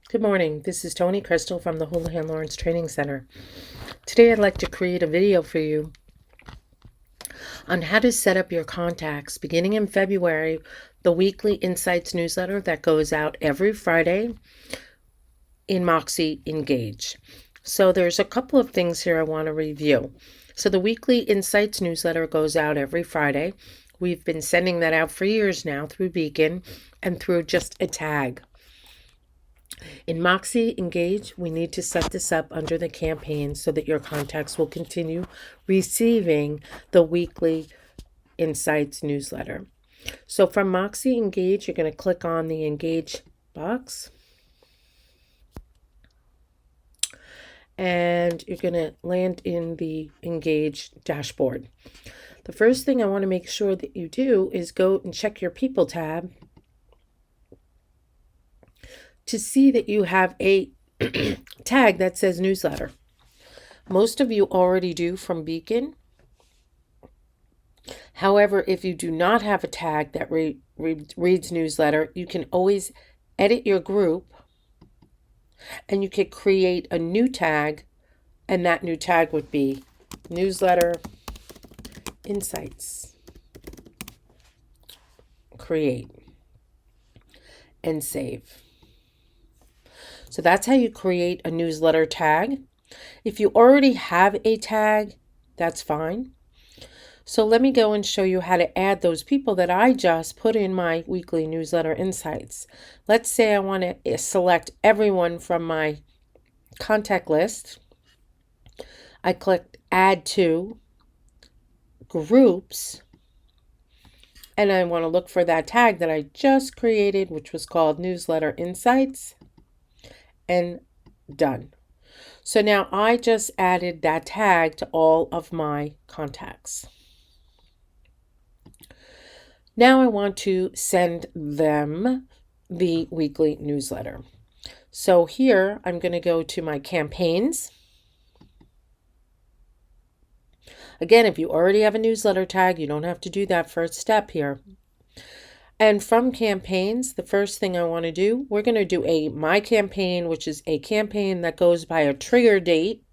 Good morning. This is Tony Crystal from the Houlihan Lawrence Training Center. Today I'd like to create a video for you on how to set up your contacts beginning in February, the weekly Insights newsletter that goes out every Friday in MoxiEngage. So there's a couple of things here I want to review. So the weekly Insights newsletter goes out every Friday. We've been sending that out for years now through Beacon and through just a tag. In MoxiEngage, we need to set this up under the campaign so that your contacts will continue receiving the weekly Insights newsletter. So from MoxiEngage, you're going to click on the Engage box. And you're going to land in the Engage dashboard. The first thing I want to make sure that you do is go and check your People tab to see that you have a tag that says newsletter. Most of you already do from Beacon. However, if you do not have a tag that reads newsletter, you can always edit your group and you could create a new tag, and that new tag would be newsletter insights. Create and save. So that's how you create a newsletter tag. If you already have a tag, that's fine. So let me go and show you how to add those people that I just put in my weekly newsletter insights. Let's say I want to select everyone from my contact list. I clicked Add to Groups, and I want to look for that tag that I just created, which was called Newsletter Insights, and done. So now I just added that tag to all of my contacts. Now I want to send them the weekly newsletter. So here I'm going to go to my campaigns. Again, if you already have a newsletter tag, you don't have to do that first step here. And from campaigns, the first thing I want to do, we're going to do a My Campaign, which is a campaign that goes by a trigger date.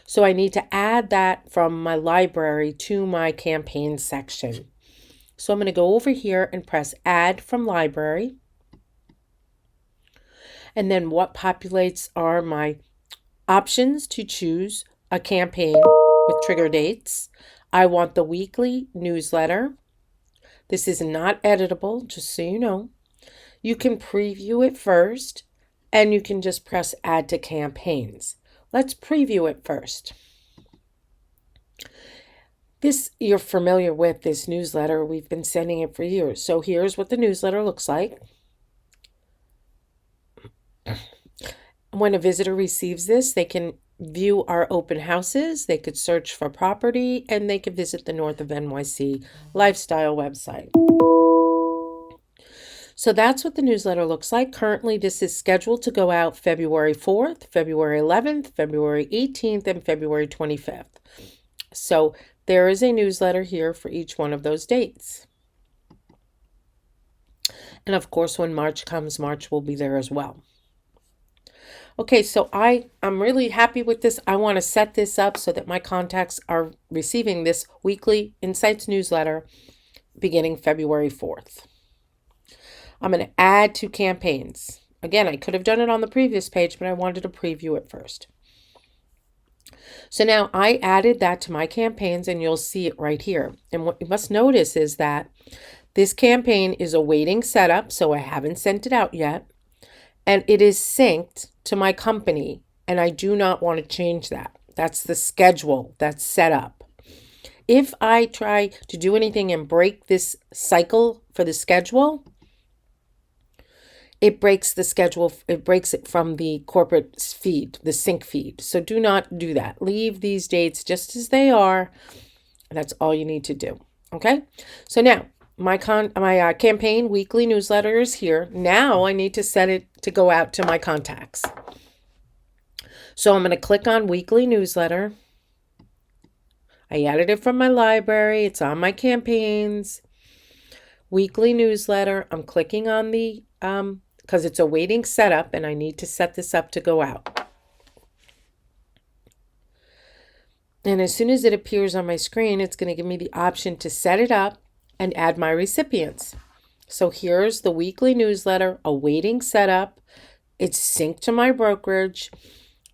So I need to add that from my library to my campaign section. So I'm going to go over here and press Add from Library. And then what populates are my options to choose a campaign with trigger dates. I want the weekly newsletter. This is not editable, just so you know. You can preview it first, and you can just press Add to Campaigns. Let's preview it first. You're familiar with this newsletter. We've been sending it for years. So here's what the newsletter looks like. When a visitor receives this, they can view our open houses, they could search for property, and they could visit the North of NYC lifestyle website. So that's what the newsletter looks like. Currently, this is scheduled to go out February 4th, February 11th, February 18th, and February 25th. So there is a newsletter here for each one of those dates. And of course, when March comes, March will be there as well. Okay, so I'm really happy with this. I want to set this up so that my contacts are receiving this weekly Insights newsletter beginning February 4th. I'm going to add to campaigns. Again, I could have done it on the previous page, but I wanted to preview it first. So now I added that to my campaigns, and you'll see it right here. And what you must notice is that this campaign is awaiting setup, so I haven't sent it out yet. And it is synced to my company, and I do not want to change that. That's the schedule that's set up. If I try to do anything and break this cycle for the schedule, it breaks the schedule. It breaks it from the corporate feed, the sync feed. So do not do that. Leave these dates just as they are. That's all you need to do. Okay? So now, my campaign weekly newsletter is here. Now I need to set it to go out to my contacts. So I'm going to click on weekly newsletter. I added it from my library. It's on my campaigns. Weekly newsletter. I'm clicking on the because it's awaiting setup and I need to set this up to go out. And as soon as it appears on my screen, it's going to give me the option to set it up and add my recipients. So here's the weekly newsletter awaiting setup. It's synced to my brokerage.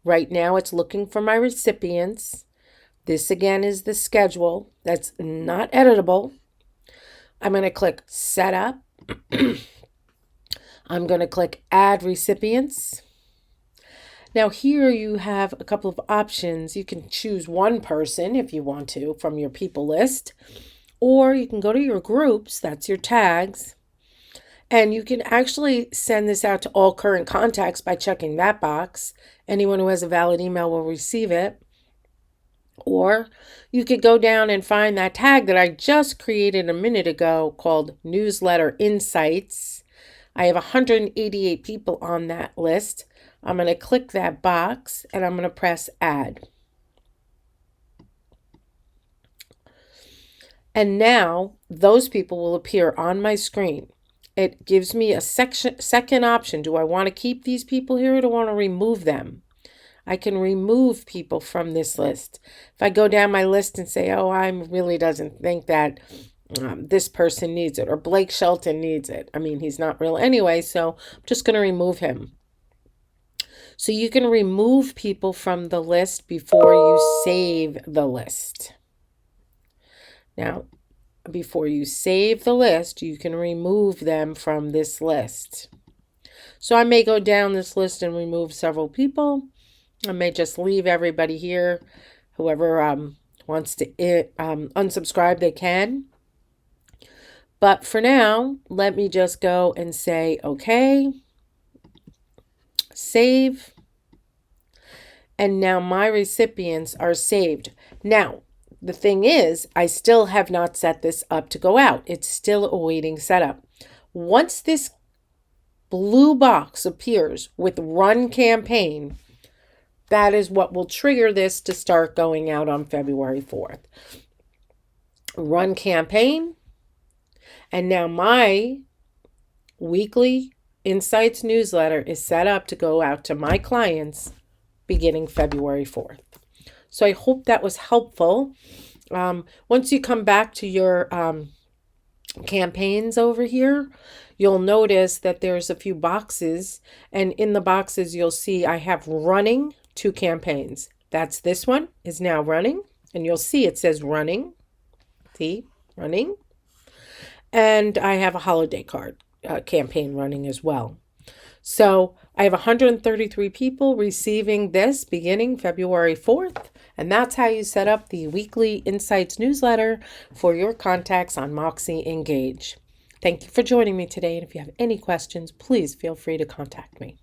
Right now it's looking for my recipients. This again is the schedule. That's not editable. I'm going to click setup. I'm going to click add recipients. Now here you have a couple of options. You can choose one person if you want to from your people list, or you can go to your groups, that's your tags, and you can actually send this out to all current contacts by checking that box. Anyone who has a valid email will receive it. Or you could go down and find that tag that I just created a minute ago called Newsletter Insights. I have 188 people on that list. I'm going to click that box and I'm going to press add. And now those people will appear on my screen. It gives me a second option. Do I want to keep these people here or do I want to remove them? I can remove people from this list. If I go down my list and say, oh, I really doesn't think that this person needs it, or Blake Shelton needs it. I mean, he's not real anyway, so I'm just going to remove him. So you can remove people from the list before you save the list. Now, before you save the list, you can remove them from this list. So I may go down this list and remove several people. I may just leave everybody here. Whoever wants to unsubscribe, they can. But for now, let me just go and say, okay, save. And now my recipients are saved. Now, the thing is, I still have not set this up to go out. It's still awaiting setup. Once this blue box appears with run campaign, that is what will trigger this to start going out on February 4th. Run campaign. And now my weekly Insights newsletter is set up to go out to my clients beginning February 4th. So I hope that was helpful. Once you come back to your campaigns over here, you'll notice that there's a few boxes. And in the boxes, you'll see I have running 2 campaigns. That's this one is now running. And you'll see it says running. See, running. And I have a holiday card campaign running as well. So I have 133 people receiving this beginning February 4th. And that's how you set up the weekly Insights newsletter for your contacts on MoxiEngage. Thank you for joining me today. And if you have any questions, please feel free to contact me.